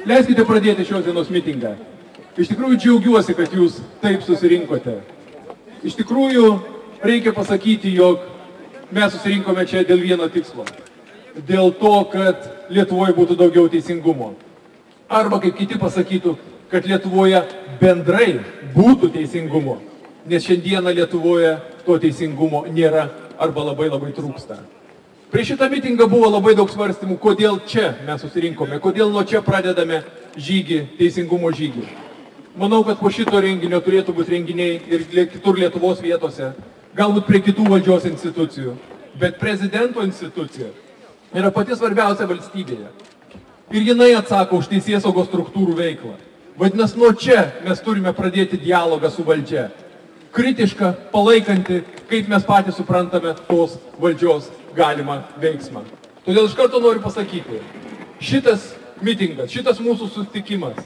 Leiskite pradėti šios dienos mitingą. Iš tikrųjų džiaugiuosi, kad jūs taip susirinkote. Iš tikrųjų reikia pasakyti, jog mes susirinkome čia dėl vieno tikslo. Dėl to, kad Lietuvoje būtų daugiau teisingumo. Arba, kaip kiti pasakytų, kad Lietuvoje bendrai būtų teisingumo. Nes šiandieną Lietuvoje to teisingumo nėra arba labai trūksta. Prieš šitą mitingą buvo labai daug svarstymų, kodėl čia mes susirinkome, kodėl nuo čia pradedame žygį, teisingumo žygį. Manau, kad po šito renginio turėtų būti renginiai ir kitur Lietuvos vietose, galbūt prie kitų valdžios institucijų. Bet prezidento institucija yra pati svarbiausia valstybėje. Ir jinai atsako už teisėsaugos struktūrų veiklą. Vadinasi, nuo čia mes turime pradėti dialogą su valdžia. Kritišką, palaikanti, kaip mes patys suprantame tos valdžios galimą veiksmą. Todėl iš karto noriu pasakyti, šitas mitingas, šitas mūsų susitikimas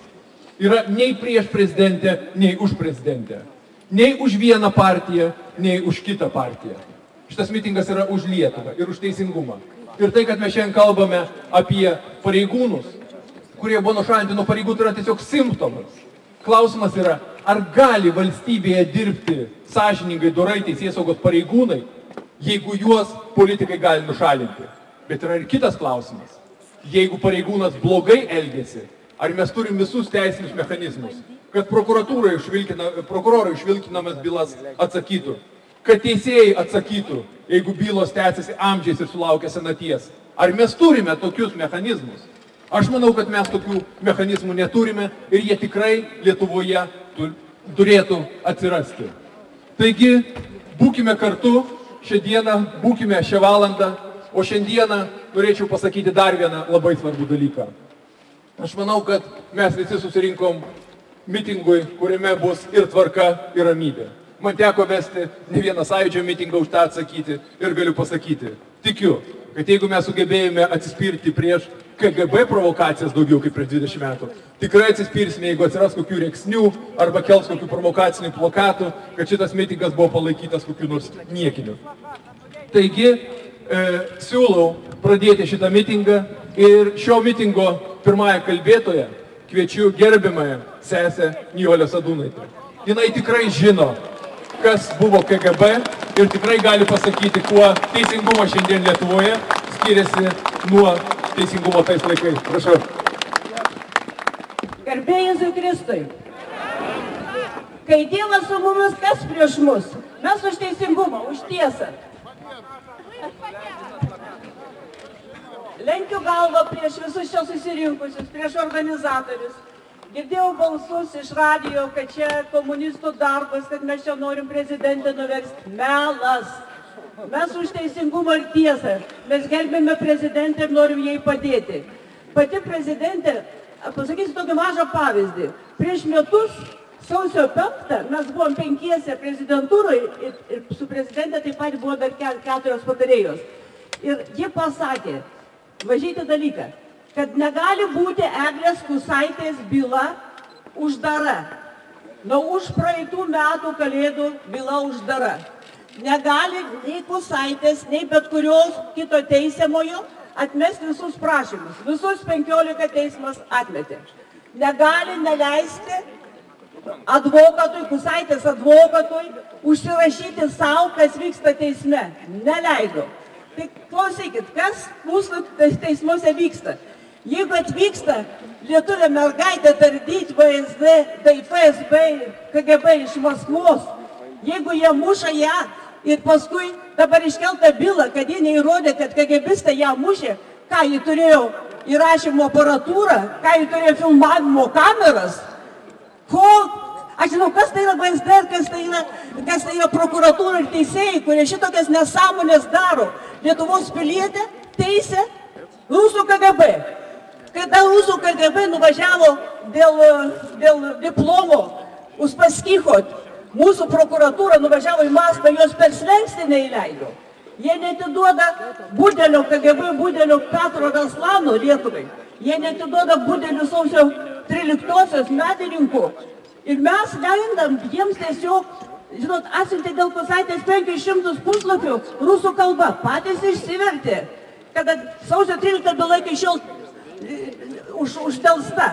yra nei prieš prezidentę, nei už prezidentę. Nei už vieną partiją, nei už kitą partiją. Šitas mitingas yra už Lietuvą ir už teisingumą. Ir tai, kad mes šiandien kalbame apie pareigūnus, kurie buvo nušalinti nuo pareigų, tai yra tiesiog simptomas. Klausimas yra, ar gali valstybėje dirbti sąžiningai, dorai teisėsaugos pareigūnai, jeigu juos politikai gali nušalinti. Bet yra ir kitas klausimas. Jeigu pareigūnas blogai elgiasi, ar mes turim visus teisinius mechanizmus, kad prokurorai išvilkinamas bylas atsakytų, kad teisėjai atsakytų, jeigu bylos tęsiasi amžiais ir sulaukia senaties. Ar mes turime tokius mechanizmus? Aš manau, kad mes tokių mechanizmų neturime ir jie tikrai Lietuvoje turėtų atsirasti. Taigi, būkime kartu šią dieną, būkime šią valandą, o šiandieną norėčiau pasakyti dar vieną labai svarbų dalyką. Aš manau, kad mes visi susirinkom mitingui, kuriame bus ir tvarka, ir ramybė. Man teko vesti ne vieną Sąjūdžio mitingą už tą atsakyti ir galiu pasakyti, tikiu, kad jeigu mes sugebėjome atsispirti prieš KGB provokacijas daugiau kaip prieš 20 metų, tikrai atsispirsime, jeigu atsiras kokių rėksnių arba kels kokių provokacinių plakatų, kad šitas mitingas buvo palaikytas kokiu nors niekiniu. Taigi, siūlau pradėti šitą mitingą ir šio mitingo pirmąją kalbėtoją kviečiu gerbiamąją sesę Nijolę Sadūnaitę. Jinai tikrai žino, kas buvo KGB ir tikrai gali pasakyti, kuo teisingumas šiandien Lietuvoje skiriasi nuo teisingumo tais laikais. Prašau. Garbė Jėzui Kristui. Kai Dievas su mumis, kas prieš mus? Mes už teisingumą, už tiesą. Lenkiu galvą prieš visus čia susirinkusius, prieš organizatorius. Girdėjau balsus iš radijo, kad čia komunistų darbas, kad mes čia norim prezidentę nuversti. Melas. Mes už teisingumą ir tiesą. Mes gerbėme prezidentę ir norim jai padėti. Pati prezidentė, pasakysiu tokį mažą pavyzdį. Prieš metus, sausio 5, mes buvom 5 prezidentūrai ir su prezidentė taip pat buvo dar 4 patarėjos. Ir ji pasakė, važyti dalyką, kad negali būti Eglės Kusaitės byla uždara. Nuo už praeitų metų Kalėdų byla uždara. Negali nei Kusaitės, nei bet kurios kito teisiamojo atmesti visus prašymus. Visus 15 teismas atmetė. Negali neleisti advokatui, Kusaitės advokatui, užsirašyti savo, kas vyksta teisme. Neleido. Tai klausykit, kas mūsų teismuose vyksta? Jeigu atvyksta lietuvė mergaitė tardyti VSD, tai FSB, KGB iš Maskvos, jeigu jie muša ją ir paskui dabar iškelta byla, kad jie neįrodė, kad KGBistai ją mušė, ką jį turėjo įrašymo aparatūrą, ką jį turėjo filmavimo kameras, aš žinau, kas tai yra VSD, kas tai yra prokuratūra ir teisėjai, kurie šitokias nesąmonės daro. Lietuvos pilietė teisė rusų KGB. Kada rusų KGB nuvažiavo dėl diplomo Uspaskichot, mūsų prokuratūra nuvažiavo į Maskvą, jos per slenkstį neįleido. Jie netiduoda budelio KGB, budelio Petro Raslano Lietuvai. Jie netiduoda budelio sausio 13-osios medininkų. Ir mes leidam jiems tiesiog, žinot, atsiuntė dėl Kusaitės 500 puslapių rusų kalba. Patys išsivertė, kada sausio 13 byla iki šiol uždelsta.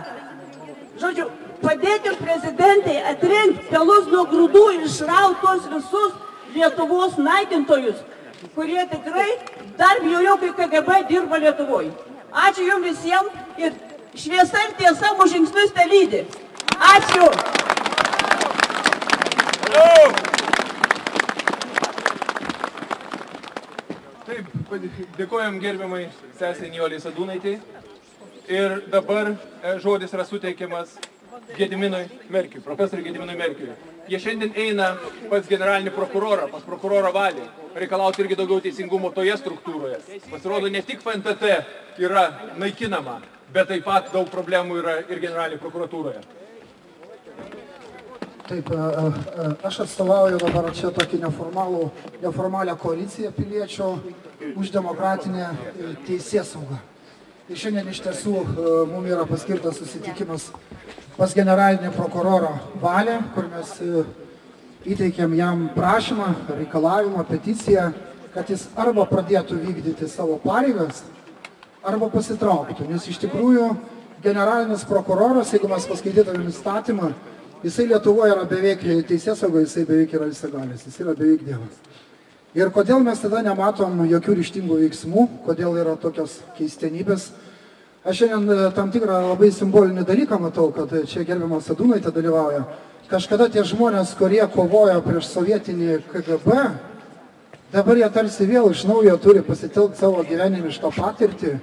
Žodžiu, padėti prezidentai atrinkti pelus nuo grūdų ir išrauti tuos visus Lietuvos naikintojus, kurie tikrai dar bjauriau, kai KGB dirba Lietuvoje. Ačiū jums visiems ir šviesa ir tiesa mūsų žingsnius telydi. Ačiū. Taip, dėkojam gerbiamai sesei Nijolei Sadūnaitei. Ir dabar žodis yra suteikiamas Gediminui Merkiui, profesoriui Gediminui Merkiui. Jie šiandien eina pas generalinį prokurorą, pas prokurorą Valį, reikalauti irgi daugiau teisingumo toje struktūroje. Pasirodo, ne tik FNTT yra naikinama, bet taip pat daug problemų yra ir generalinėje prokuratūroje. Taip, aš atstovauju dabar čia tokį neformalią koaliciją piliečių už demokratinę teisėsaugą. Ir šiandien iš tiesų mums yra paskirtas susitikimas pas generalinį prokurorą Valę, kur mes įteikėm jam prašymą, reikalavimą, peticiją, kad jis arba pradėtų vykdyti savo pareigas, arba pasitrauktų. Nes iš tikrųjų generalinis prokuroras, jeigu mes paskaitytumėm įstatymą, jisai Lietuvoje yra beveik teisėsaugoje, jisai beveik yra visagalis, jis yra beveik dievas. Ir kodėl mes tada nematom jokių ryžtingų veiksmų, kodėl yra tokios keistenybės. Aš šiandien tam tikrą labai simbolinį dalyką matau, kad čia gerbiama Sadūnaitė dalyvauja. Kažkada tie žmonės, kurie kovojo prieš sovietinį KGB, dabar jie tarsi vėl iš naujo turi pasitelkti savo gyvenimišką patirtį.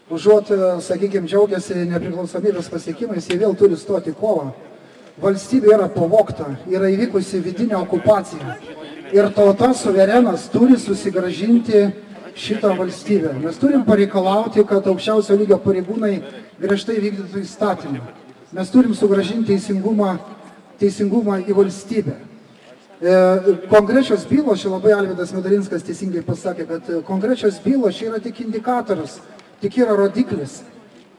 Užuot, sakykime, džiaugiasi nepriklausomybės pasiekimais, jie vėl turi stoti kovą. Valstybė yra pavogta, yra įvykusi vidinė okupacija. Ir tauta, suverenas, turi susigrąžinti šitą valstybę. Mes turim pareikalauti, kad aukščiausio lygio pareigūnai griežtai vykdytų įstatymą. Mes turim sugrąžinti teisingumą į valstybę. Konkrečios bylos, čia labai Alvydas Medalinskas teisingai pasakė, kad konkrečios bylos čia yra tik indikatorius, tik yra rodiklis.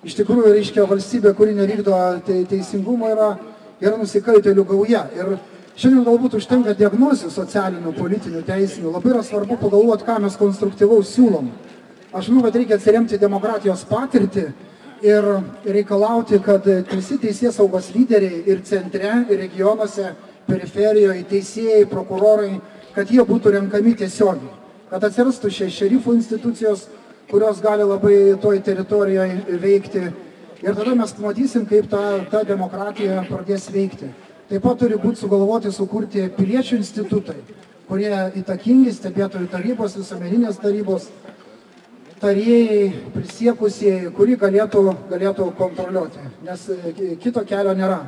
Iš tikrųjų, reiškia, valstybė, kuri nevykdo teisingumo, yra nusikaltėlių gauja. Ir šiandien galbūt užtenka diagnozių socialinių, politinių, teisinių. Labai yra svarbu pagalvoti, ką mes konstruktyvaus siūlom. Aš manau, kad reikia atsiremti demokratijos patirtį ir reikalauti, kad visi teisėsaugos lyderiai ir centre, ir regionuose, periferijoje, teisėjai, prokurorai, kad jie būtų renkami tiesiogiai. Kad atsirastų šerifų institucijos, kurios gali labai toj teritorijoje veikti. Ir tada mes matysim, kaip ta demokratija pradės veikti. Taip pat turi būti sugalvoti sukurti piliečių institutai, kurie įtakingi, stebėtojų tarybos, visuomeninės tarybos, tarėjai, prisiekusieji, kurį galėtų kontroliuoti, nes kito kelio nėra.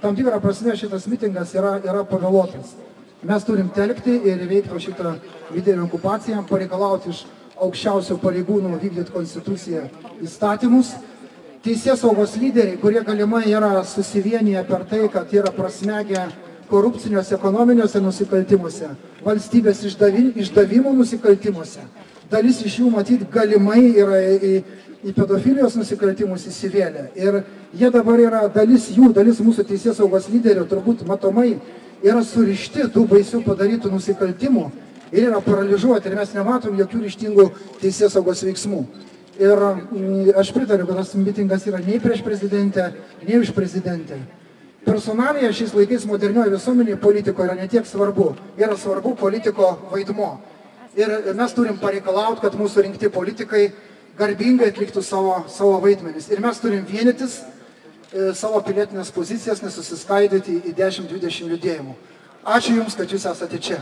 Tam tikrą prasme šitas mitingas yra pavėluotas. Mes turim telkti ir įveikti šitą vidinę okupaciją, pareikalauti iš aukščiausių pareigūnų vykdyti konstituciją, įstatymus. Teisėsaugos lyderiai, kurie galimai yra susivienyje per tai, kad yra prasmegę korupciniuose, ekonominiuose nusikaltimuose, valstybės išdavimo nusikaltimuose. Dalis iš jų, matyt, galimai yra į pedofilijos nusikaltimus įsivėlę. Ir jie dabar yra dalis mūsų teisėsaugos lyderių, turbūt matomai, yra surišti tų baisių padarytų nusikaltimų ir yra paralyžiuoti. Ir mes nematom jokių ryžtingų teisėsaugos veiksmų. Ir aš pritariu, kad tas mitingas yra nei prieš prezidentę, nei už prezidentę. Personalija šiais laikais modernioje visuomenėje politikoje yra netiek svarbu. Yra svarbu politiko vaidmuo. Ir mes turim pareikalauti, kad mūsų rinkti politikai garbingai atliktų savo vaidmenis. Ir mes turim vienytis savo pilietinės pozicijas, nesusiskaidyti į 10-20 judėjimų. Ačiū Jums, kad Jūs esate čia.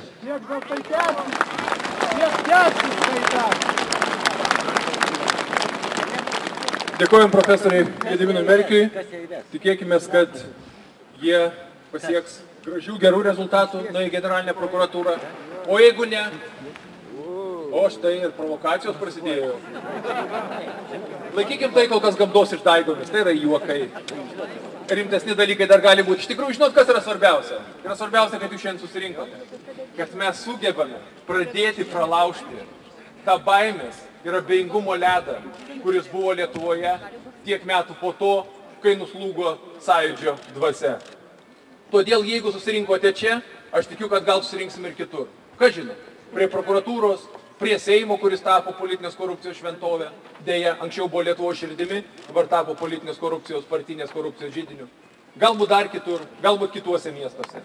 Dėkojom profesoriai Gediminui Merkiui. Tikėkime, kad jie pasieks gražių, gerų rezultatų į generalinę prokuratūrą. O jeigu ne, o štai ir provokacijos prasidėjo. Laikykim tai kol kas gamtos išdaigomis, tai yra juokai. Rimtesni dalykai dar gali būti. Iš tikrųjų, žinot, kas yra svarbiausia? Yra svarbiausia, kad Jūs šiandien susirinkote. Kad mes sugebame pradėti pralaužti tą baimės ir abejingumo ledą, kuris buvo Lietuvoje tiek metų po to, kai nuslūgo sąjūdžio dvasia. Todėl, jeigu susirinkote čia, aš tikiu, kad gal susirinksime ir kitur. Ką žinot, prie prokuratūros, prie Seimo, kuris tapo politinės korupcijos šventovė, dėja, anksčiau buvo Lietuvos širdimi, dabar tapo politinės korupcijos, partinės korupcijos židiniu. Galbūt dar kitur, galbūt kituose miestuose.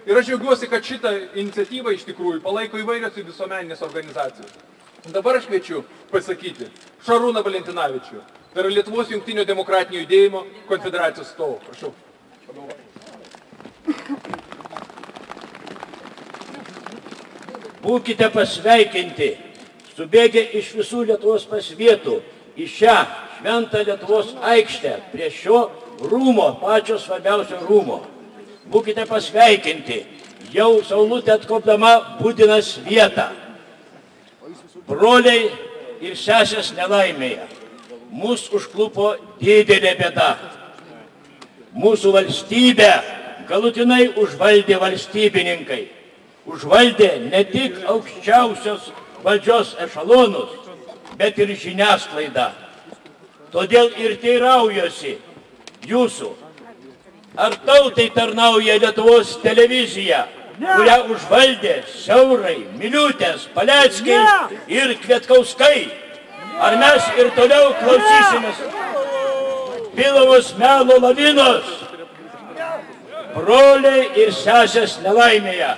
Ir aš džiaugiuosi, kad šitą iniciatyvą iš tikrųjų palaiko įvairios visuomeninės organizacijos. Dabar aš kviečiu pasakyti Šarūną Valentinavičių, tai yra Lietuvos jungtinio demokratinio judėjimo konfederacijos atstovų. Prašau. Būkite pasveikinti, subėgę iš visų Lietuvos pasvietų į šią šventą Lietuvos aikštę prie šio rūmo, pačio svarbiausio rūmo. Būkite pasveikinti, jau saulutė atkopdama būdinas vietą. Broliai ir sesės nelaimėje, mūsų užklupo didelė bėda. Mūsų valstybę galutinai užvaldė valstybininkai. Užvaldė ne tik aukščiausios valdžios ešalonus, bet ir žiniasklaidą. Todėl ir teiraujuosi jūsų, ar tautai tarnauja Lietuvos televizija, kurią užvaldė Siaurai, Miliūtės, Paleckiai ir Kvietkauskai. Ar mes ir toliau klausysimės pilamos melo lavinos? Broliai ir sesės nelaimėje,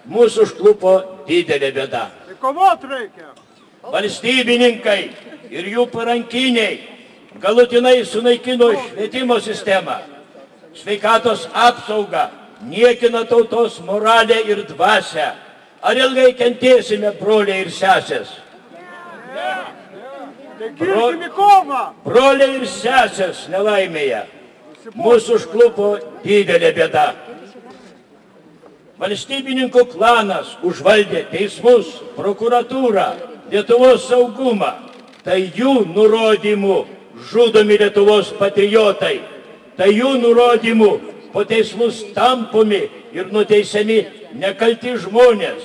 mūsų užklupo didelė bėda. Valstybininkai ir jų parankiniai galutinai sunaikino švietimo sistemą, sveikatos apsaugą, niekina tautos moralę ir dvasią. Ar ilgai kentėsime, broliai ir sesės? Broliai ir sesės nelaimėje, mūsų užklupo didelė bėda. Valstybininkų klanas užvaldė teismus, prokuratūrą, Lietuvos saugumą. Tai jų nurodymų žudomi Lietuvos patriotai. Tai jų nurodymų po teismus tampomi ir nuteisiami nekalti žmonės.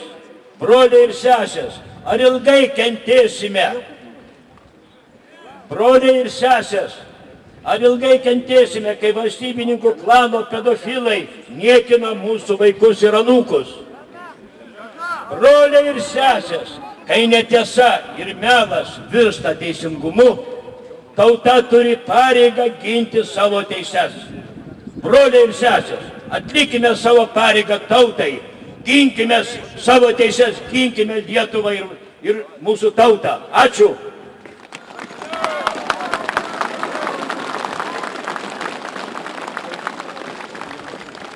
Broliai ir sesės, ar ilgai kentėsime? Broliai ir sesės, ar ilgai kentėsime, kai valstybininkų klano pedofilai niekina mūsų vaikus ir anūkus? Broliai ir sesės, kai netiesa ir melas virsta teisingumu, tauta turi pareigą ginti savo teises. Broliai ir sesės, atlikime savo pareigą tautai, ginkime savo teises, ginkime Lietuvą ir mūsų tautą. Ačiū.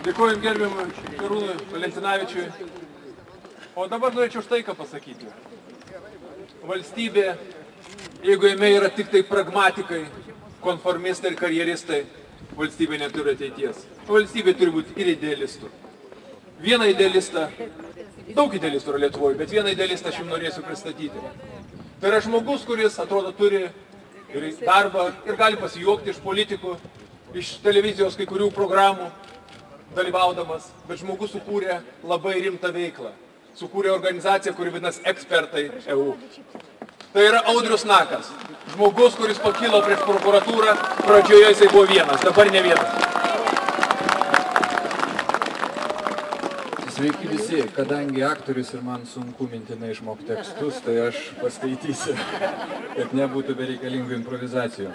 Dėkuoju gerbiamui Šarūnui Valentinavičiui. O dabar norėčiau štai ką pasakyti. Valstybė, jeigu jame yra tik tai pragmatikai, konformistai ir karjeristai, valstybė neturi ateities. Valstybė turi būti ir idealistų. Vieną idealistą, daug idealistų yra Lietuvoje, bet vieną idealistą aš jums norėsiu pristatyti. Tai yra žmogus, kuris, atrodo, turi ir darbą ir gali pasijuokti iš politikų, iš televizijos kai kurių programų dalyvaudamas, bet žmogus sukūrė labai rimtą veiklą. Sukūrė organizaciją, kuri vadinasi Ekspertai EU. Tai yra Audrius Nakas. Žmogus, kuris pakilo prieš prokuratūrą, pradžioje jisai buvo vienas, dabar ne vienas. Sveiki visi, kadangi aktorius ir man sunku mintinai išmokti tekstus, tai aš paskaitysiu, kad nebūtų bereikalingų improvizacijų.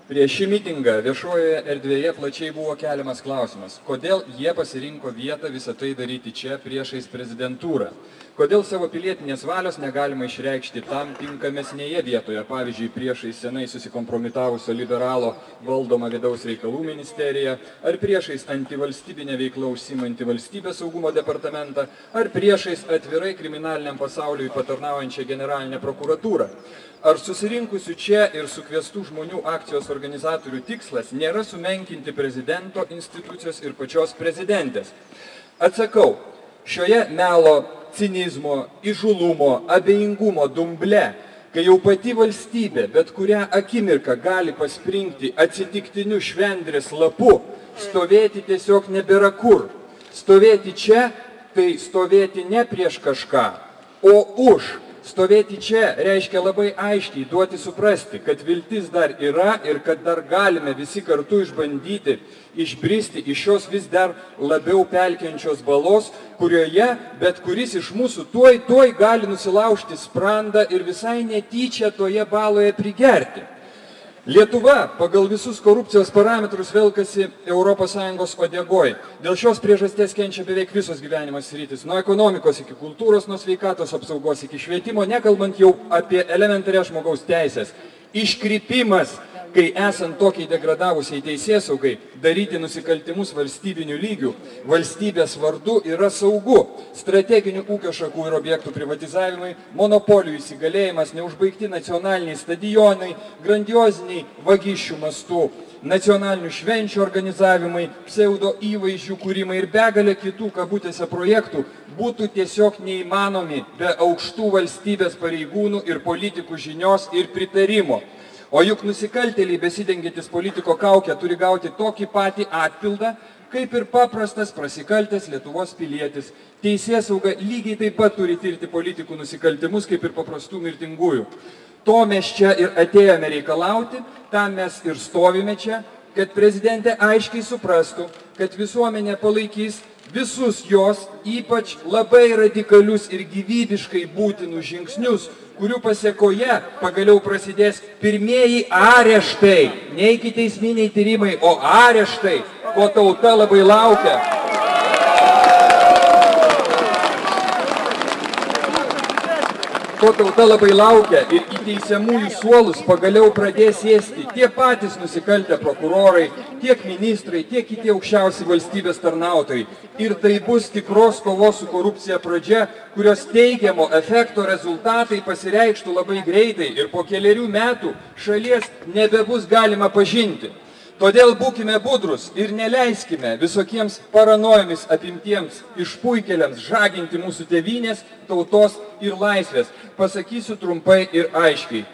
Prieš šį mitingą viešojoje erdvėje plačiai buvo keliamas klausimas, kodėl jie pasirinko vietą visą tai daryti čia priešais prezidentūrą. Kodėl savo pilietinės valios negalima išreikšti tam tinkamesnėje vietoje, pavyzdžiui, priešais senai susikompromitavusio liberalo valdomą vidaus reikalų ministeriją, ar priešais antivalstybinę veiklą užsiimantį valstybės saugumo departamentą, ar priešais atvirai kriminaliniam pasauliui patarnaujančią generalinę prokuratūrą. Ar susirinkusių čia ir sukviestų žmonių akcijos organizatorių tikslas nėra sumenkinti prezidento institucijos ir pačios prezidentės? Atsakau, šioje melo, cinizmo, įžūlumo, abejingumo dumble, kai jau pati valstybė bet kurią akimirką gali paspringti atsitiktiniu švendrės lapu, stovėti tiesiog nebėra kur. Stovėti čia, tai stovėti ne prieš kažką, o už. Stovėti čia reiškia labai aiškiai duoti suprasti, kad viltis dar yra ir kad dar galime visi kartu išbandyti, išbristi iš šios vis dar labiau pelkiančios balos, kurioje bet kuris iš mūsų tuoj gali nusilaužti sprandą ir visai netyčia toje baloje prigerti. Lietuva pagal visus korupcijos parametrus velkasi ES uodegoj. Dėl šios priežasties kenčia beveik visos gyvenimo sritys, nuo ekonomikos iki kultūros, nuo sveikatos apsaugos iki švietimo, nekalbant jau apie elementarias žmogaus teisės. Iškrypimas, kai esant tokiai degradavusiai teisėsaugai, daryti nusikaltimus valstybinių lygių, valstybės vardu yra saugu. Strateginių ūkio šakų ir objektų privatizavimai, monopolijų įsigalėjimas, neužbaigti nacionaliniai stadionai, grandioziniai vagysčių mastų, nacionalinių švenčių organizavimai, pseudo įvaizdžių kūrimai ir begalė kitų kabutėse projektų būtų tiesiog neįmanomi be aukštų valstybės pareigūnų ir politikų žinios ir pritarimo. O juk nusikaltėliai besidengiantis politiko kaukę turi gauti tokį patį atpildą, kaip ir paprastas prasikaltęs Lietuvos pilietis. Teisėsauga lygiai taip pat turi tirti politikų nusikaltimus, kaip ir paprastų mirtingųjų. To mes čia ir atėjome reikalauti, tam mes ir stovime čia, kad prezidentė aiškiai suprastų, kad visuomenė palaikys visus jos, ypač labai radikalius ir gyvybiškai būtinus žingsnius, kurių pasiekoje pagaliau prasidės pirmieji areštai, ne ikiteisminiai tyrimai, o areštai, ko tauta labai laukia. Ko tauta labai laukia ir į teisiamųjų suolus pagaliau pradės sėsti tie patys nusikaltę prokurorai, tiek ministrai, tiek kiti aukščiausi valstybės tarnautojai. Ir tai bus tikros kovos su korupcija pradžia, kurios teigiamo efekto rezultatai pasireikštų labai greitai ir po kelerių metų šalies nebebus galima pažinti. Todėl būkime budrus ir neleiskime visokiems paranojomis apimtiems išpuikėliams žaginti mūsų tėvynės, tautos ir laisvės. Pasakysiu trumpai ir aiškiai.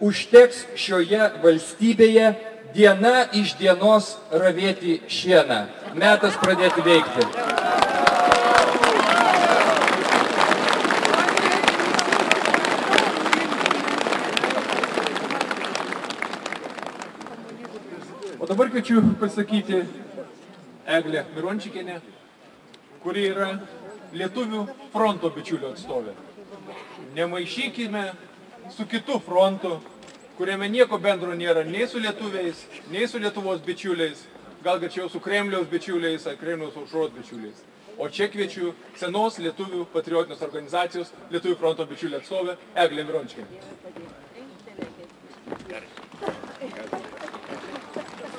Užteks šioje valstybėje diena iš dienos ravėti šieną. Metas pradėti veikti. O dabar kviečiu pasakyti Eglę Mirončikienę, kuri yra Lietuvių fronto bičiulių atstovė. Nemaišykime su kitu frontu, kuriame nieko bendro nėra nei su lietuviais, nei su Lietuvos bičiuliais, gal gačiau su Kremliaus bičiuliais ar Kremliaus aušros bičiuliais. O čia kviečiu senos lietuvių patriotinės organizacijos Lietuvių fronto bičiulių atstovę Eglę Mirončikienę.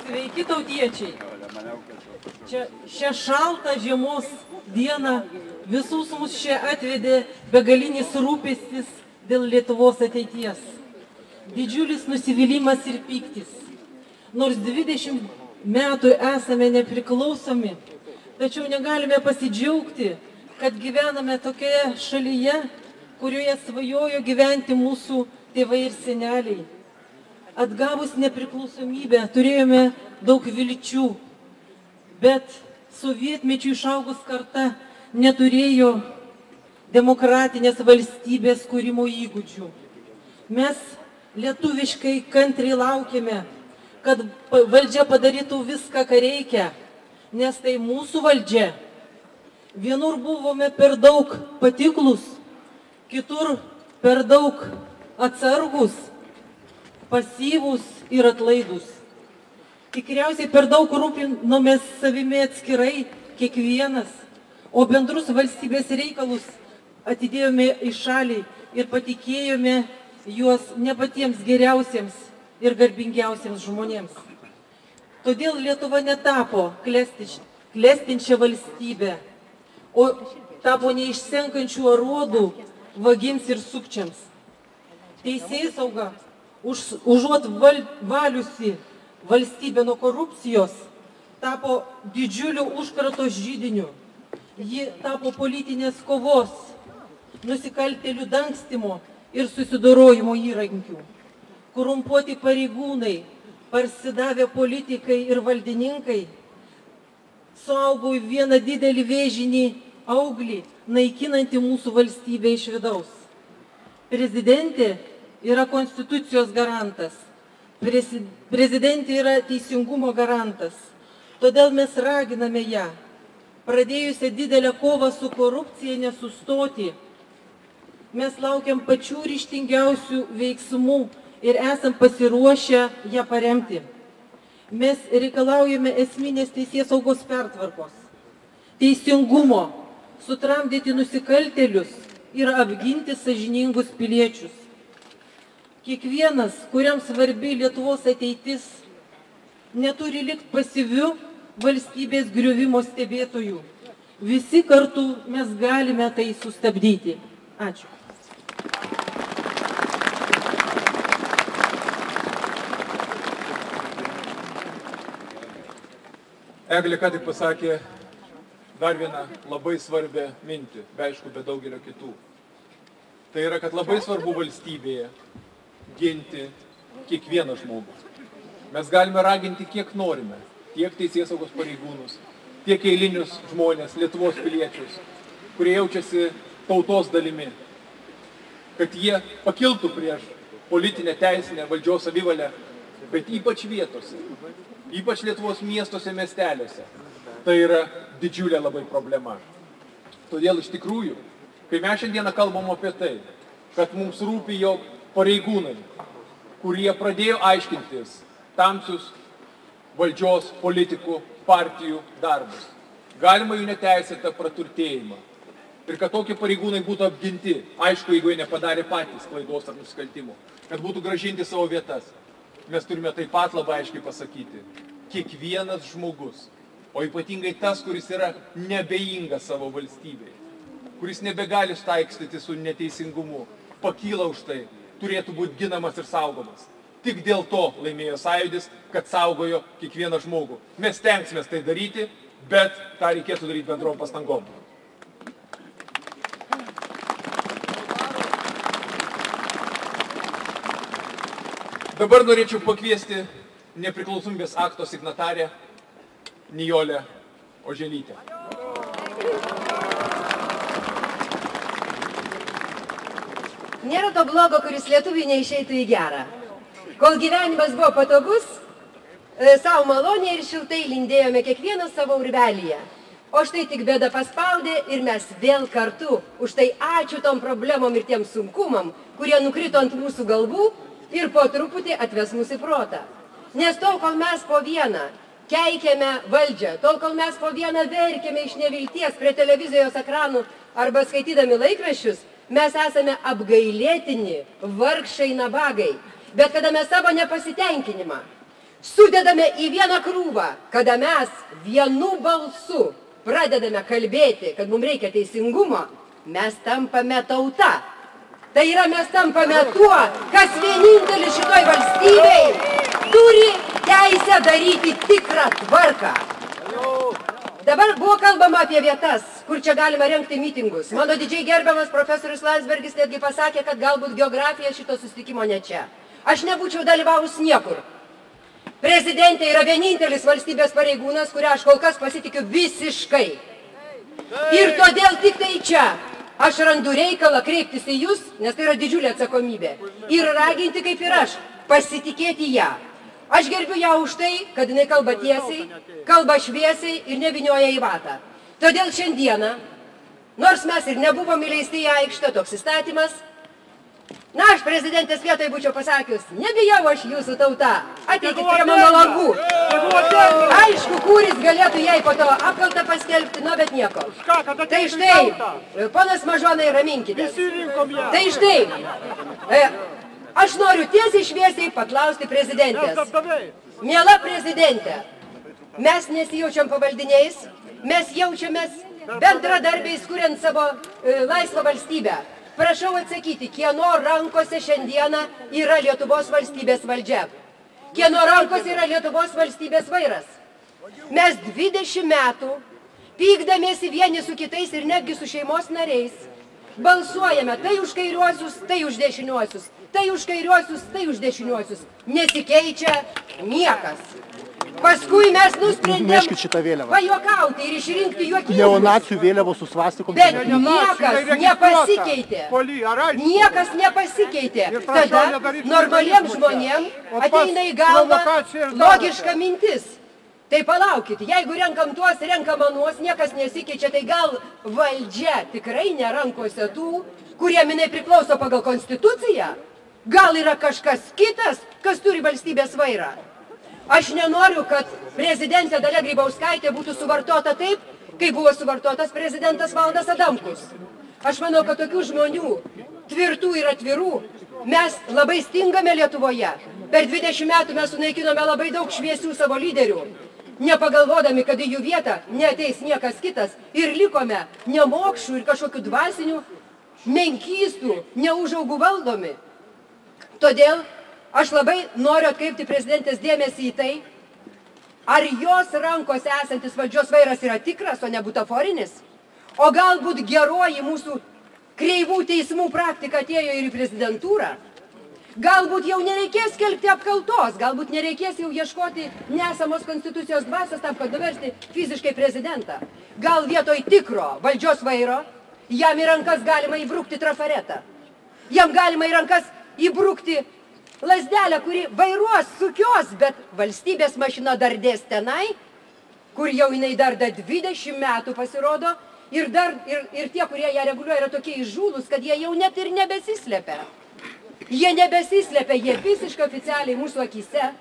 Sveiki tautiečiai. Šią šaltą žiemos dieną visus mus čia atvedė begalinis rūpestis dėl Lietuvos ateities. Didžiulis nusivylimas ir pyktis. Nors 20 metų esame nepriklausomi, tačiau negalime pasidžiaugti, kad gyvename tokioje šalyje, kurioje svajojo gyventi mūsų tėvai ir seneliai. Atgavus nepriklausomybę turėjome daug vilčių, bet sovietmečių išaugus karta neturėjo demokratinės valstybės kūrimo įgūdžių. Mes lietuviškai kantriai laukiame, kad valdžia padarytų viską, ką reikia, nes tai mūsų valdžia. Vienur buvome per daug patiklus, kitur per daug atsargus, pasyvūs ir atlaidus. Tikriausiai per daug rūpinomės savimi atskirai kiekvienas, o bendrus valstybės reikalus atidėjome į šalį ir patikėjome juos ne patiems geriausiems ir garbingiausiems žmonėms. Todėl Lietuva netapo klestinčia valstybė, o tapo neišsenkančių aruodų vagims ir sukčiams. Teisėsauga užuot valiusi valstybę nuo korupcijos, tapo didžiuliu užkrato židiniu. Ji tapo politinės kovos, nusikaltėlių dangstymo ir susidorojimo įrankių. Korumpuoti pareigūnai, parsidavę politikai ir valdininkai suaugo į vieną didelį vėžinį auglį, naikinantį mūsų valstybę iš vidaus. Prezidentė yra konstitucijos garantas. Prezidentė yra teisingumo garantas. Todėl mes raginame ją, pradėjusią didelę kovą su korupcija, nesustoti. Mes laukiam pačių ryžtingiausių veiksmų ir esam pasiruošę ją paremti. Mes reikalaujame esminės teisėsaugos pertvarkos, teisingumo, sutramdyti nusikaltėlius ir apginti sąžiningus piliečius. Kiekvienas, kuriam svarbi Lietuvos ateitis, neturi likti pasyviu valstybės griuvimo stebėtojų. Visi kartu mes galime tai sustabdyti. Ačiū. Eglė ką tik pasakė dar vieną labai svarbią mintį, be aišku, be daugelio kitų. Tai yra, kad labai svarbu valstybėje ginti kiekvieną žmogų. Mes galime raginti kiek norime, tiek teisėsaugos pareigūnus, tiek eilinius žmonės, Lietuvos piliečius, kurie jaučiasi tautos dalimi, kad jie pakiltų prieš politinę, teisinę, valdžios savivalę, bet ypač vietose, ypač Lietuvos miestuose, miesteliuose. Tai yra didžiulė labai problema. Todėl iš tikrųjų, kai mes šiandieną kalbam apie tai, kad mums rūpi, jog pareigūnai, kurie pradėjo aiškintis tamsius valdžios, politikų, partijų darbus, galima jų neteisėtą praturtėjimą. Ir kad tokie pareigūnai būtų apginti, aišku, jeigu jie nepadarė patys klaidos ar nusikaltimų, kad būtų grąžinti savo vietas. Mes turime taip pat labai aiškiai pasakyti, kiekvienas žmogus, o ypatingai tas, kuris yra nebejingas savo valstybei, kuris nebegali taikstyti su neteisingumu, pakyla už tai, turėtų būti ginamas ir saugomas. Tik dėl to laimėjo Sąjūdis, kad saugojo kiekvieną žmogų. Mes stengsime tai daryti, bet tą reikėtų daryti bendrom pastangom. Dabar norėčiau pakviesti nepriklausomybės akto signatarę Nijolę Oželytę. Nėra to blogo, kuris lietuviui neišeitų į gerą. Kol gyvenimas buvo patogus, savo maloniai ir šiltai lindėjome kiekvieną savo urbelyje. O štai tik bėda paspaudė ir mes vėl kartu. Už tai ačiū tom problemom ir tiem sunkumam, kurie nukrito ant mūsų galvų ir po truputį atves mūsų į protą. Nes tol, kol mes po vieną keikėme valdžią, tol, kol mes po vieną verkėme iš nevilties prie televizijos ekranų arba skaitydami laikraščius, mes esame apgailėtini, vargšai nabagai. Bet kada mes savo nepasitenkinimą sudedame į vieną krūvą, kada mes vienu balsu pradedame kalbėti, kad mums reikia teisingumo, mes tampame tauta. Tai yra, mes tampame tuo, kas vienintelis šitoj valstybei turi teisę daryti tikrą tvarką. Dabar buvo kalbama apie vietas, kur čia galima rengti mitingus. Mano didžiai gerbiamas profesorius Landsbergis netgi pasakė, kad galbūt geografija šito susitikimo ne čia. Aš nebūčiau dalyvavus niekur. Prezidentė yra vienintelis valstybės pareigūnas, kurią aš kol kas pasitikiu visiškai. Ir todėl tik tai čia aš randu reikalą kreiptis į jūs, nes tai yra didžiulė atsakomybė. Ir raginti, kaip ir aš, pasitikėti ją. Aš gerbiu ją už tai, kad jinai kalba tiesiai, kalba šviesiai ir nevinioja į vatą. Todėl šiandieną, nors mes ir nebuvome įleisti į aikštę, toks įstatymas, na, aš prezidentės vietoj būčiau pasakius, nebijau aš jūsų tauta, ateikit prie mano langų. Aišku, kuris galėtų jai po to apkaltą paskelbti, nu, bet nieko. Tai štai, ponas Mažonai, raminkitės. Tai štai, aš noriu tiesiai šviesiai paklausti prezidentės. Miela prezidentė, mes nesijaučiam pavaldiniais, mes jaučiamės bendradarbiais, kuriant savo laisvą valstybę. Prašau atsakyti, kieno rankose šiandieną yra Lietuvos valstybės valdžia? Kieno rankose yra Lietuvos valstybės vairas? Mes 20 metų, pykdamiesi vieni su kitais ir netgi su šeimos nariais, balsuojame tai už kairiuosius, tai už dešiniuosius, tai už kairiuosius, tai už dešiniuosius. Nesikeičia niekas. Paskui mes nusprendėm Neškit šitą vėliavą. pajuokauti ir išrinkti juokingus. Neonacijų vėliavos su svastikom. Bet niekas nepasikeitė. Niekas nepasikeitė. Tada normaliems žmonėms ateina į galvą logiška mintis. Tai palaukit, jeigu renkam tuos, renkam anuos, niekas nesikeičia, tai gal valdžia tikrai nerankose tų, kuriem jinai priklauso pagal konstituciją? Gal yra kažkas kitas, kas turi valstybės vairą? Aš nenoriu, kad prezidentė Dalia Grybauskaitė būtų suvartota taip, kaip buvo suvartotas prezidentas Valdas Adamkus. Aš manau, kad tokių žmonių, tvirtų ir atvirų, mes labai stingame Lietuvoje. Per 20 metų mes sunaikinome labai daug šviesių savo lyderių, nepagalvodami, kad į jų vietą neateis niekas kitas. Ir likome nemokšų ir kažkokių dvasinių menkystų, neužaugų valdomi. Todėl aš labai noriu atkreipti prezidentės dėmesį į tai, ar jos rankose esantis valdžios vairas yra tikras, o ne butaforinis. O galbūt geroji mūsų kreivų teismų praktika atėjo ir į prezidentūrą. Galbūt jau nereikės skelbti apkaltos, galbūt nereikės jau ieškoti nesamos konstitucijos dvasios tam, kad nuversti fiziškai prezidentą. Gal vietoj tikro valdžios vairo jam į rankas galima įbrukti trafaretą. Jam galima į rankas įbrukti lazdelę, kuri vairuos, sukios, bet valstybės mašina dardės tenai, kur jau jinai darda 20 metų pasirodo, ir tie, kurie ją reguliuoja, yra tokie įžūlus, kad jie jau net ir nebesislepia. Jie nebesislepia, jie visiškai oficialiai mūsų akyse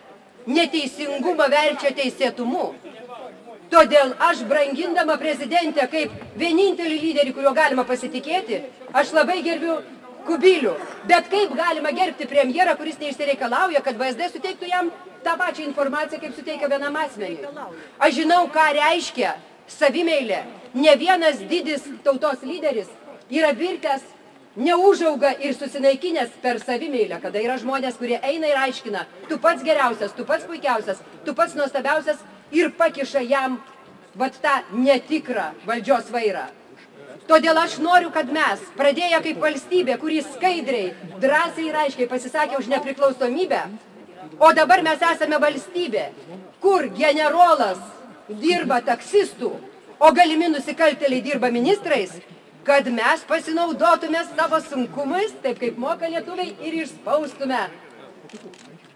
neteisingumą verčia teisėtumu. Todėl aš, brangindama prezidentę kaip vienintelį lyderį, kurio galima pasitikėti, aš labai gerbiu Kubilių. Bet kaip galima gerbti premjerą, kuris neišsireikalauja, kad VSD suteiktų jam tą pačią informaciją, kaip suteikia vienam asmeniui? Aš žinau, ką reiškia savimeilė. Ne vienas didis tautos lyderis yra virtęs, neužauga ir susinaikinęs per savimeilę, kada yra žmonės, kurie eina ir aiškina, tu pats geriausias, tu pats puikiausias, tu pats nuostabiausias ir pakiša jam vat tą netikrą valdžios vairą. Todėl aš noriu, kad mes, pradėję kaip valstybė, kuri skaidriai, drąsiai ir aiškiai pasisakė už nepriklausomybę, o dabar mes esame valstybė, kur generolas dirba taksistų, o galimi nusikaltėliai dirba ministrais, kad mes pasinaudotume savo sunkumais, taip kaip moka lietuviai, ir išspaustume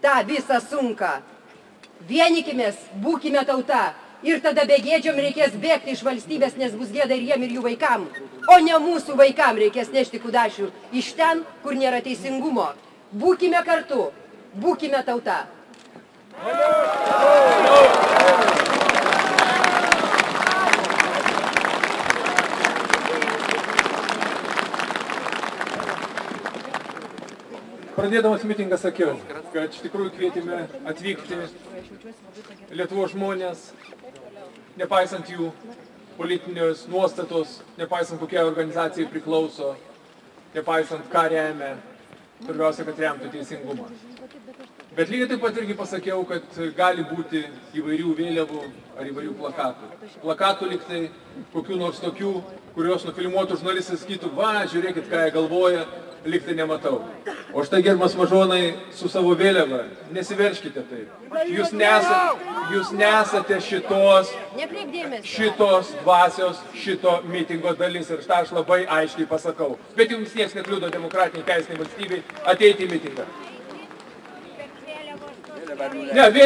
tą visą sunką. Vienykimės, būkime tauta. Ir tada begėdžiom reikės bėgti iš valstybės, nes bus gėda ir jiem ir jų vaikam. O ne mūsų vaikam reikės nešti kudašių iš ten, kur nėra teisingumo. Būkime kartu, būkime tauta. Pradėdamas mitingą sakiau, kad iš tikrųjų kvietėme atvykti Lietuvos žmonės, nepaisant jų politinės nuostatos, nepaisant kokia organizacijai priklauso, nepaisant ką remia, pirmiausia, kad remtų teisingumą. Bet lygiai taip pat irgi pasakiau, kad gali būti įvairių vėliavų ar įvairių plakatų. Plakatų liktai kokių nors tokių, kurios nufilmuotų žurnalistai sakytų, va, žiūrėkit, ką jie galvoja, liktai nematau. O štai, gerbiamas Mažonai, su savo vėliava, nesiverškite taip. Jūs nesate šitos dvasios, šito mitingo dalis. Ir štai aš labai aiškiai pasakau. Bet jums nieks nekliudo demokratiniai teisiniai valstybei ateiti į mitingą. Ne, apie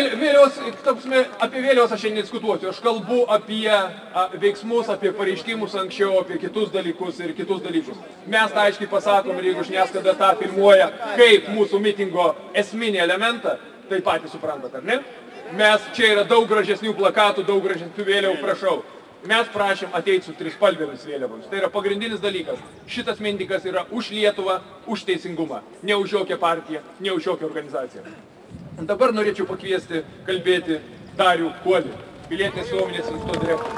vėliavos aš šiandien diskutuosiu. Aš kalbu apie veiksmus, apie pareiškimus anksčiau, apie kitus dalykus ir kitus dalykus. Mes tą aiškiai pasakom ir jeigu žiniasklaida tą filmuoja kaip mūsų mitingo esminį elementą, tai patys suprantat, ar ne? Čia yra daug gražesnių plakatų, daug gražesnių vėliavų, prašau. Mes prašėm ateiti su trispalvėmis vėliavomis. Tai yra pagrindinis dalykas. Šitas mitingas yra už Lietuvą, už teisingumą. Ne už jokią partiją, ne už jokią organizaciją. Dabar norėčiau pakviesti kalbėti Darių Kuolį, pilietinės visuomenės instituto direktorių.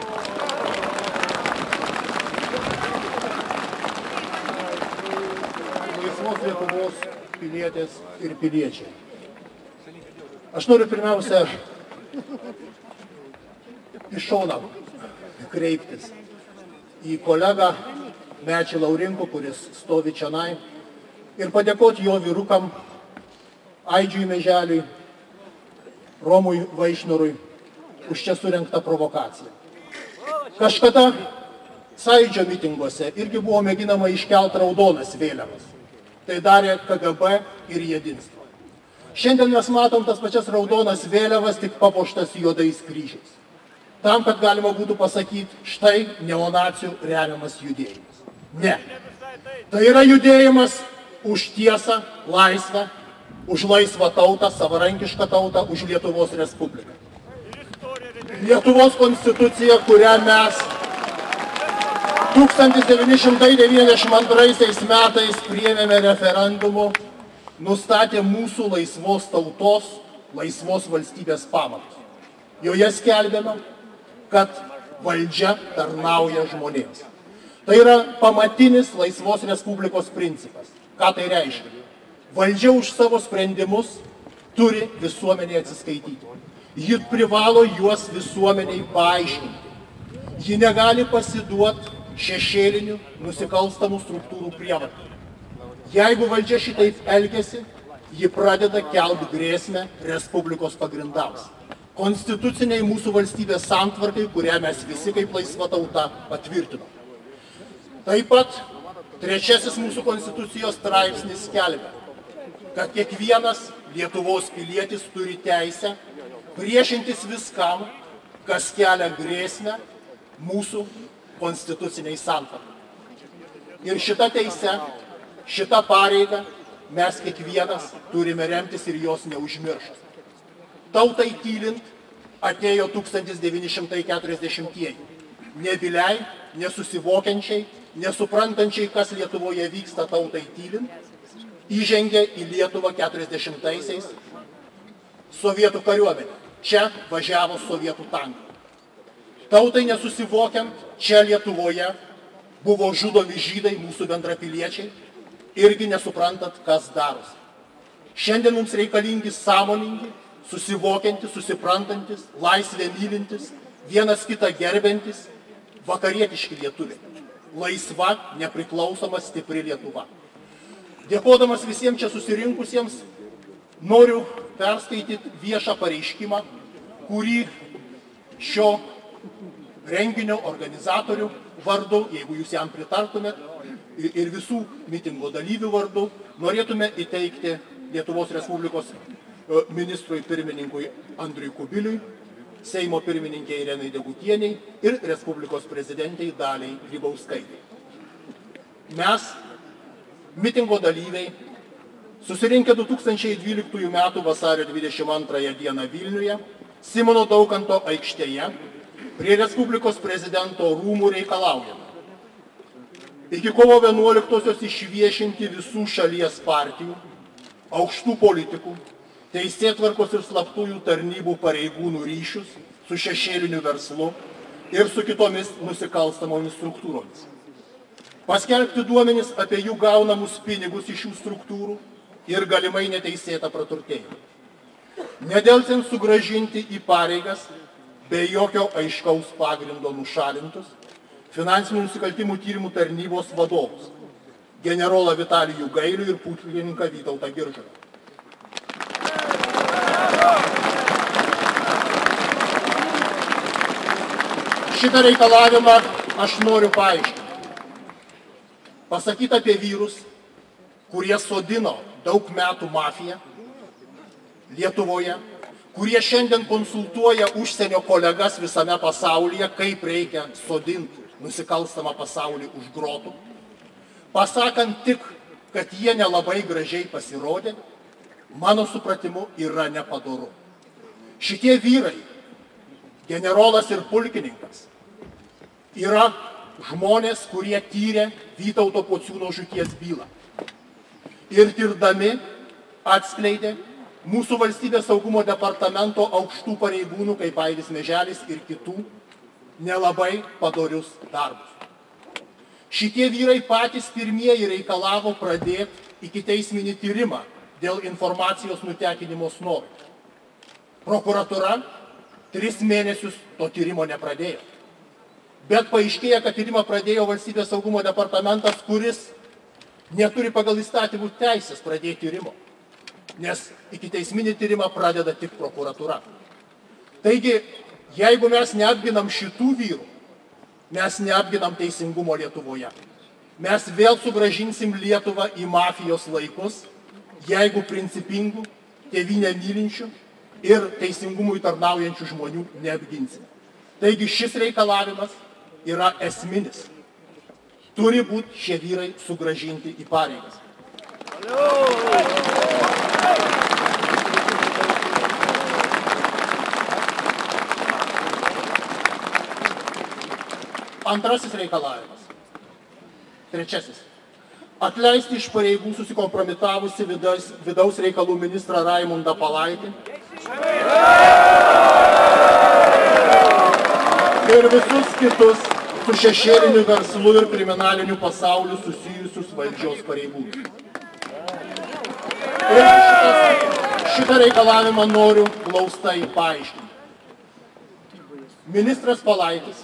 Laisvos Lietuvos pilietės ir piliečiai. Aš noriu pirmiausia iš šono kreiptis į kolegą Mečį Laurinkų, kuris stovi čionai, ir padėkoti jo vyrukam Aidžiui Meželiui, Romui Vaišnurui už čia surinktą provokaciją. Kažkada Sąjūdžio mitinguose irgi buvo mėginama iškelti raudonas vėliavas. Tai darė KGB ir Jedinstvo. Šiandien mes matom tas pačias raudonas vėliavas, tik papuoštas juodais kryžiais. Tam, kad galima būtų pasakyti, štai neonacių remiamas judėjimas. Ne. Tai yra judėjimas už tiesą, laisvę, už laisvą tautą, savarankišką tautą, už Lietuvos Respubliką. Lietuvos konstitucija, kurią mes 1992 metais priėmėme referendumu, nustatė mūsų laisvos tautos, laisvos valstybės pamatus. Joje skelbėme, kad valdžia tarnauja žmonėms. Tai yra pamatinis laisvos respublikos principas. Ką tai reiškia? Valdžia už savo sprendimus turi visuomenėje atsiskaityti. Ji privalo juos visuomeniai paaiškinti. Ji negali pasiduoti šešėlinių nusikalstamų struktūrų prievartai. Jeigu valdžia šitaip elgiasi, ji pradeda kelti grėsmę Respublikos pagrindams. Konstituciniai mūsų valstybės santvarkai, kurią mes visi kaip laisva tauta patvirtinom. Taip pat trečiasis mūsų konstitucijos straipsnis skelbia, kad kiekvienas Lietuvos pilietis turi teisę priešintis viskam, kas kelia grėsmę mūsų konstituciniai santvarkai. Ir šitą teisę, šitą pareigą mes kiekvienas turime remtis ir jos neužmiršti. Tautai tylint atėjo 1940-ieji. Nebyliai, nesusivokiančiai, nesuprantančiai, kas Lietuvoje vyksta tautai tylint, įžengė į Lietuvą 40-aisiais sovietų kariuomenė. Čia važiavo sovietų tankai. Tautai nesusivokiant, čia Lietuvoje buvo žudomi žydai, mūsų bendrapiliečiai, irgi nesuprantat, kas darosi. Šiandien mums reikalingi sąmoningi, susivokiantis, susiprantantis, laisvę mylintis, vienas kitą gerbiantis, vakarietiški lietuviai. Laisva, nepriklausoma, stipri Lietuva. Dėkodamas visiems čia susirinkusiems, noriu perskaityti viešą pareiškimą, kurį šio renginio organizatorių vardu, jeigu jūs jam pritartumėt, ir visų mitingo dalyvių vardu, norėtume įteikti Lietuvos Respublikos ministrui pirmininkui Andriui Kubiliui, Seimo pirmininkei Irenai Degutieniai ir Respublikos prezidentei Daliai Grybauskaitei. Mes, mitingo dalyviai, susirinkę 2012 m. vasario 22 dieną Vilniuje, Simono Daukanto aikštėje, prie Respublikos prezidento rūmų reikalaujame iki kovo 11-osios išviešinti visų šalies partijų, aukštų politikų, teisėtvarkos ir slaptųjų tarnybų pareigūnų ryšius su šešėliniu verslu ir su kitomis nusikalstamomis struktūromis. Paskelbti duomenis apie jų gaunamus pinigus iš šių struktūrų ir galimai neteisėtą praturtėjimą. Nedelsiant sugrąžinti į pareigas be jokio aiškaus pagrindo nušalintus finansinių nusikaltimų tyrimų tarnybos vadovus, generolą Vitalijų Gailių ir pulkininką Vytautą Giržą. Šitą reikalavimą aš noriu paaiškinti. Pasakyti apie vyrus, kurie sodino daug metų mafiją Lietuvoje, kurie šiandien konsultuoja užsienio kolegas visame pasaulyje, kaip reikia sodinti nusikalstamą pasaulį už grotų, pasakant tik, kad jie nelabai gražiai pasirodė, mano supratimu yra nepadoru. Šitie vyrai, generolas ir pulkininkas, yra žmonės, kurie tyrė Vytauto Pociūno žūties bylą. Ir tirdami atskleidė mūsų valstybės saugumo departamento aukštų pareigūnų, kaip Aivis Meželis ir kitų, nelabai padorius darbus. Šitie vyrai patys pirmieji reikalavo pradėti ikiteisminį tyrimą dėl informacijos nutekinimo snorų. Prokuratūra 3 mėnesius to tyrimo nepradėjo. Bet paaiškėja, kad tyrimą pradėjo valstybės saugumo departamentas, kuris neturi pagal įstatymų teisės pradėti tyrimo, nes ikiteisminį tyrimą pradeda tik prokuratūra. Taigi, Jeigu mes neapginam šitų vyrų, mes neapginam teisingumo Lietuvoje. Mes vėl sugrąžinsim Lietuvą į mafijos laikus, jeigu principingų, tėvynę mylinčių ir teisingumui tarnaujančių žmonių neapginsime. Taigi šis reikalavimas yra esminis. Turi būti šie vyrai sugrąžinti į pareigas. Antrasis reikalavimas. Trečiasis. Atleisti iš pareigų susikompromitavusi vidaus reikalų ministrą Raimundą Palaitį ir visus kitus su šešėliniu verslu ir kriminaliniu pasauliu susijusius valdžios pareigūnus. Ir šitą reikalavimą noriu glaustai paaiškinti. Ministras Palaitis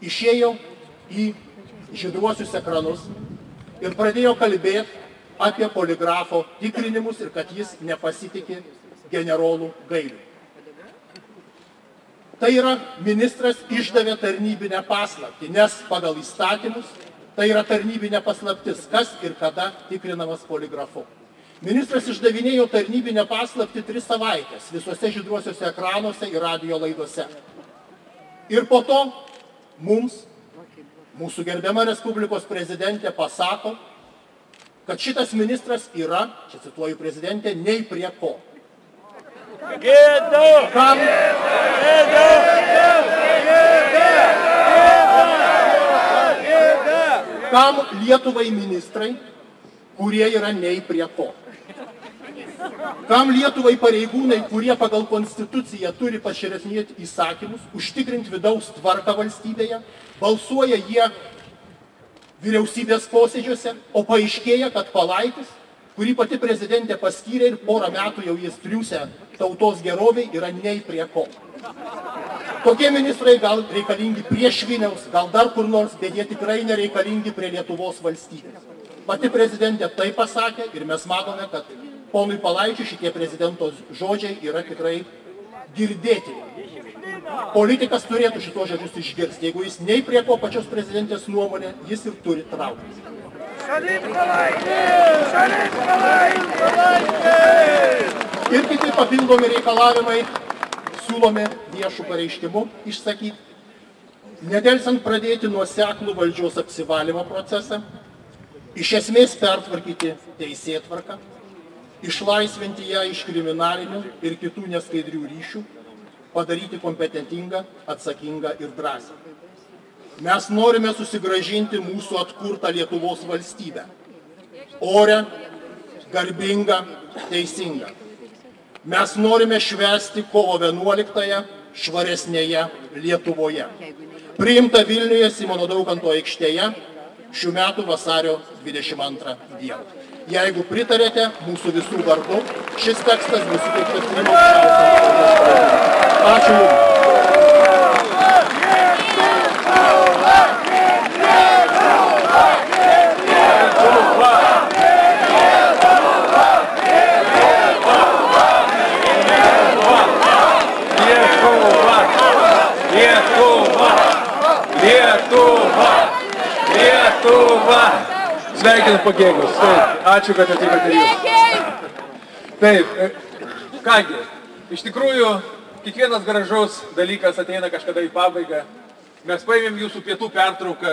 išėjo į žydruosius ekranus ir pradėjo kalbėti apie poligrafo tikrinimus ir kad jis nepasitikė generolų Gailiu. Tai yra, ministras išdavė tarnybinę paslaptį, nes pagal įstatymus tai yra tarnybinė paslaptis, kas ir kada tikrinamas poligrafu. Ministras išdavinėjo tarnybinę paslaptį 3 savaitės visuose žydruosiuose ekranuose ir radijo laidose. Ir po to mums, mūsų gerbiama Respublikos prezidentė pasako, kad šitas ministras yra, čia cituoju prezidentę, nei prie ko. Kam Lietuvai ministrai, kurie yra nei prie ko? Kam Lietuvai pareigūnai, kurie pagal konstituciją turi pašėresnėti įsakymus, užtikrinti vidaus tvarką valstybėje, balsuoja jie vyriausybės posėdžiuose, o paaiškėja, kad Palaitis, kurį pati prezidentė paskyrė ir porą metų jau jis triūsia tautos geroviai, yra nei prie ko. Tokie ministrai gal reikalingi prie Šviniaus, gal dar kur nors, bet jie tikrai nereikalingi prie Lietuvos valstybės. Pati prezidentė tai pasakė ir mes matome, kad ponui Palaičiui šitie prezidento žodžiai yra tikrai girdėti. Politikas turėtų šitos žodžius išgirsti. Jeigu jis nei prie ko pačios prezidentės nuomonė, jis ir turi trauktis. Ir kiti papildomi reikalavimai siūlomi viešų pareiškimų išsakyti. Nedelsiant pradėti nuoseklų valdžios apsivalymo procesą, iš esmės pertvarkyti teisėtvarką, išlaisvinti ją iš kriminalinių ir kitų neskaidrių ryšių, padaryti kompetentingą, atsakingą ir drąsią. Mes norime susigrąžinti mūsų atkurtą Lietuvos valstybę. Orę, garbingą, teisingą. Mes norime švęsti kovo 11-ąją švaresnėje Lietuvoje. Priimta Vilniuje Simono Daukanto aikštėje šių metų vasario 22 dieną. Jeigu pritarėte mūsų visų vardu, šis tekstas bus suteiktas Seimo aukščiausiam. Ačiū Jums. Sveikinu pagėgius. Ačiū, kad atvykote jūs. Taip, kągi, iš tikrųjų, kiekvienas gražus dalykas ateina kažkada į pabaigą. Mes paėmėm jūsų pietų pertrauką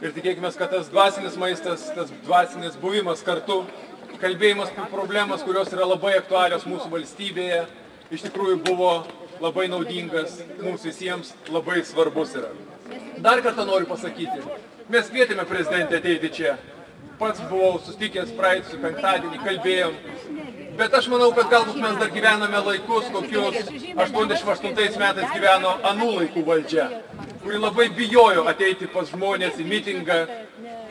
ir tikėkime, kad tas dvasinis maistas, tas dvasinis buvimas kartu, kalbėjimas apie problemas, kurios yra labai aktualios mūsų valstybėje, iš tikrųjų buvo labai naudingas, mums visiems labai svarbus yra. Dar kartą noriu pasakyti, mes kvietėme prezidentę ateiti čia. Pats buvau susitikęs praeitį penktadienį, kalbėjom, bet aš manau, kad galbūt mes dar gyvename laikus, kokius 88 metais gyveno anų laikų valdžia, kuri labai bijojo ateiti pas žmonės į mitingą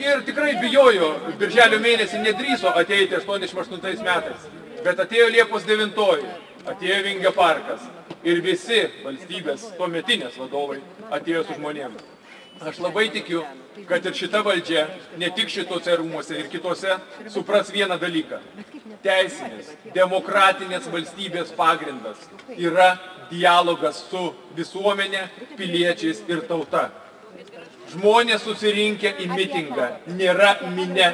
ir tikrai bijojo, birželio mėnesį nedrįso ateiti 88 metais, bet atėjo Liepos 9, atėjo Vingio parkas ir visi valstybės tuometinės vadovai atėjo su žmonėmis. Aš labai tikiu, kad ir šita valdžia, ne tik šitose rūmuose ir kitose, supras vieną dalyką. Teisinės, demokratinės valstybės pagrindas yra dialogas su visuomenė, piliečiais ir tauta. Žmonės susirinkę į mitingą nėra minia,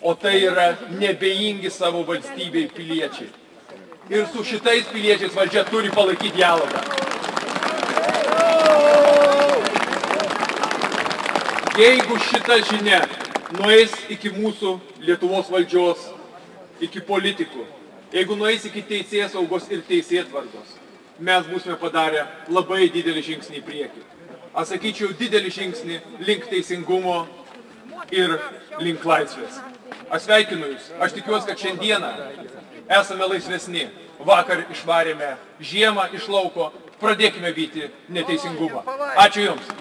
o tai yra nebejingi savo valstybei piliečiai. Ir su šitais piliečiais valdžia turi palaikyti dialogą. Jeigu šita žinia nueis iki mūsų Lietuvos valdžios, iki politikų, jeigu nueis iki teisėsaugos ir teisėtvarkos, mes būsime padarę labai didelį žingsnį į priekį. Aš sakyčiau, didelį žingsnį link teisingumo ir link laisvės. Aš sveikinu Jūs. Aš tikiuosi, kad šiandieną esame laisvesni. Vakar išvarėme žiemą iš lauko, pradėkime vyti neteisingumą. Ačiū Jums.